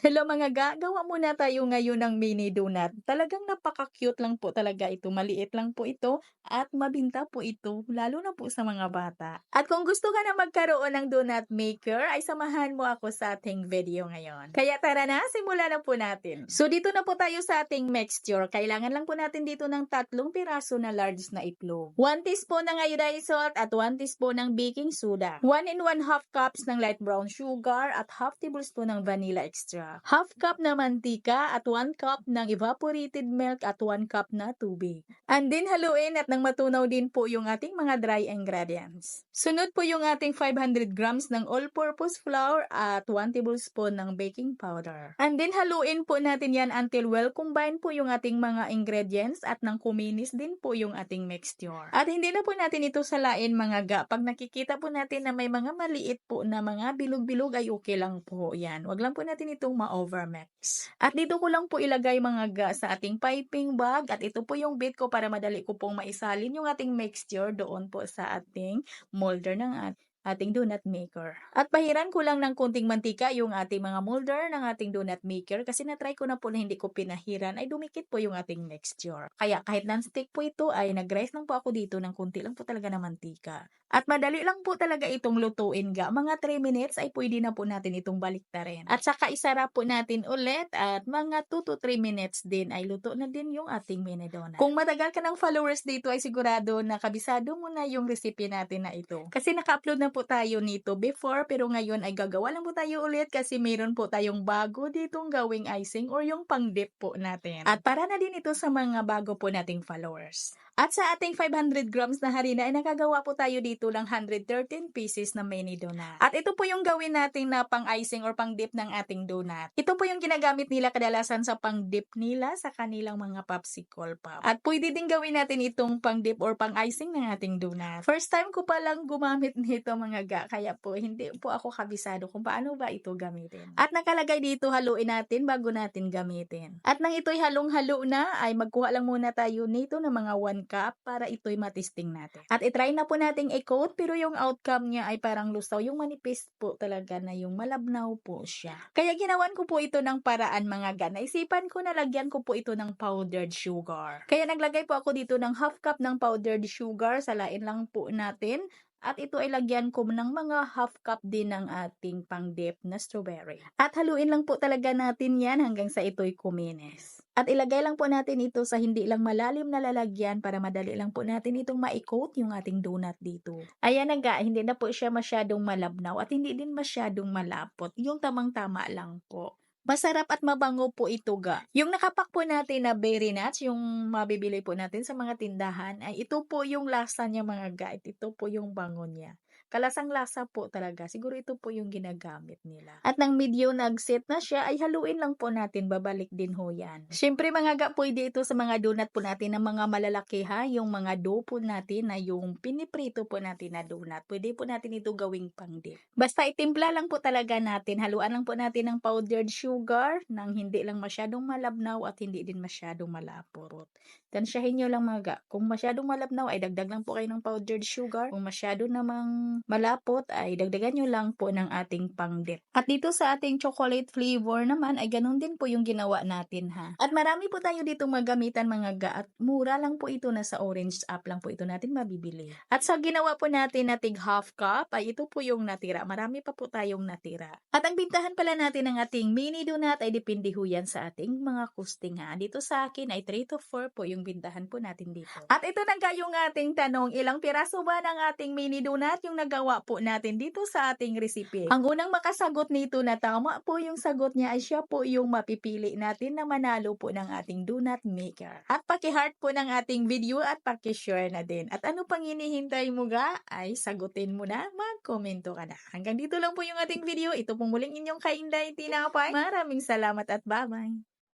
Hello mga gawa muna tayo ngayon ng mini donut. Talagang napaka-cute lang po talaga ito. Maliit lang po ito at mabinta po ito, lalo na po sa mga bata. At kung gusto ka na magkaroon ng donut maker, ay samahan mo ako sa ating video ngayon. Kaya tara na, simulan na po natin. So dito na po tayo sa ating mixture. Kailangan lang po natin dito ng 3 piraso na large na itlog, 1 teaspoon ng iodized salt at 1 teaspoon ng baking soda, 1 and 1/2 cups ng light brown sugar at half tablespoon ng vanilla extra, half cup na mantika at 1 cup ng evaporated milk at 1 cup na tubig. And then haluin at nang matunaw din po yung ating mga dry ingredients. Sunod po yung ating 500 grams ng all-purpose flour at 1 tablespoon ng baking powder. And then haluin po natin yan until well combine po yung ating mga ingredients at nang kuminis din po yung ating mixture. At hindi na po natin ito salain mga ga. Pag nakikita po natin na may mga maliit po na mga bilog-bilog ay okay lang po yan. Wag lang po natin itong ma-overmix. At dito ko lang po ilagay mga ga sa ating piping bag at ito po yung bit ko para madali ko pong maisalin yung ating mixture doon po sa ating molder ng ating donut maker. At pahiran ko lang ng kunting mantika yung ating mga molder ng ating donut maker kasi na-try ko na po na hindi ko pinahiran ay dumikit po yung ating mixture. Kaya kahit non-stick po ito ay nag-rice lang po ako dito ng kunti lang po talaga na mantika. At madali lang po talaga itong lutuin ga. Mga 3 minutes ay pwede na po natin itong baliktarin. At saka isarap po natin ulit at mga 2 to 3 minutes din ay luto na din yung ating mini donut. Kung matagal ka ng followers dito ay sigurado na kabisado mo na yung recipe natin na ito. Kasi naka-upload na po tayo nito before pero ngayon ay gagawa lang po tayo ulit kasi mayroon po tayong bago ditong gawing icing or yung pang-dip po natin. At para na din ito sa mga bago po nating followers. At sa ating 500 grams na harina ay nakagawa po tayo dito ng 113 pieces na mini donut. At ito po yung gawin natin na pang-icing or pang-dip ng ating donut. Ito po yung ginagamit nila kadalasan sa pang-dip nila sa kanilang mga popsicle pop. At pwede din gawin natin itong pang-dip or pang-icing ng ating donut. First time ko palang gumamit nito mga ga, kaya po hindi po ako kabisado kung paano ba ito gamitin. At nakalagay dito haluin natin bago natin gamitin. At nang ito'y halong-halo na ay magkuha lang muna tayo nito ng mga 1 cup para ito'y matisting natin. At itry na po nating i-coat pero yung outcome niya ay parang lusaw, yung manipis po talaga na yung malabnaw po siya. Kaya ginawan ko po ito ng paraan mga ga. Naisipan ko na lagyan ko po ito ng powdered sugar. Kaya naglagay po ako dito ng half cup ng powdered sugar, salain lang po natin. At ito ay lagyan ko ng mga half cup din ng ating pang-dip na strawberry. At haluin lang po talaga natin yan hanggang sa ito'y kuminis. At ilagay lang po natin ito sa hindi lang malalim na lalagyan para madali lang po natin itong ma-coat yung ating donut dito. Ayan na ga, hindi na po siya masyadong malabnaw at hindi din masyadong malapot. Yung tamang-tama lang po. Masarap at mabango po ito ga. Yung nakapak po natin na berry nuts, yung mabibili po natin sa mga tindahan, ay ito po yung lasa niya mga ga. Ito po yung bango niya. Kalasang lasa po talaga. Siguro ito po yung ginagamit nila. At nang medyo nag-set na siya, ay haluin lang po natin. Babalik din ho yan. Siyempre mga ga, pwede ito sa mga donut po natin ng mga malalaki ha. Yung mga dough po natin na yung piniprito po natin na donut. Pwede po natin ito gawing pang-dip. Basta itimpla lang po talaga natin. Haluan lang po natin ng powdered sugar nang hindi lang masyadong malabnaw at hindi din masyadong malapot. Tansyahin nyo lang mga ga. Kung masyadong malabnaw ay dagdag lang po kayo ng powdered sugar. Kung masyado namang malapot ay dagdagan nyo lang po ng ating pang-dip. At dito sa ating chocolate flavor naman ay ganun din po yung ginawa natin ha. At marami po tayo dito magamitan mga ga at mura lang po ito, nasa orange app lang po ito natin mabibili. At sa ginawa po natin na tig half cup ay ito po yung natira. Marami pa po tayong natira. At ang bintahan pala natin ng ating mini donut ay depende ho yan sa ating mga costing ha. Dito sa akin ay 3 to 4 po yung bintahan po natin dito. At ito na ga yung ating tanong, ilang piraso ba ng ating mini donut yung nagawa po natin dito sa ating recipe? Ang unang makasagot nito na tama po yung sagot niya ay siya po yung mapipili natin na manalo po ng ating donut maker. At paki-heart po ng ating video at paki-share na din. At ano pang hinihintay mo ga? Ay sagutin mo na, mag-komento ka na. Hanggang dito lang po yung ating video. Ito pong muling inyong Kainday Tinapay. Maraming salamat at bye-bye!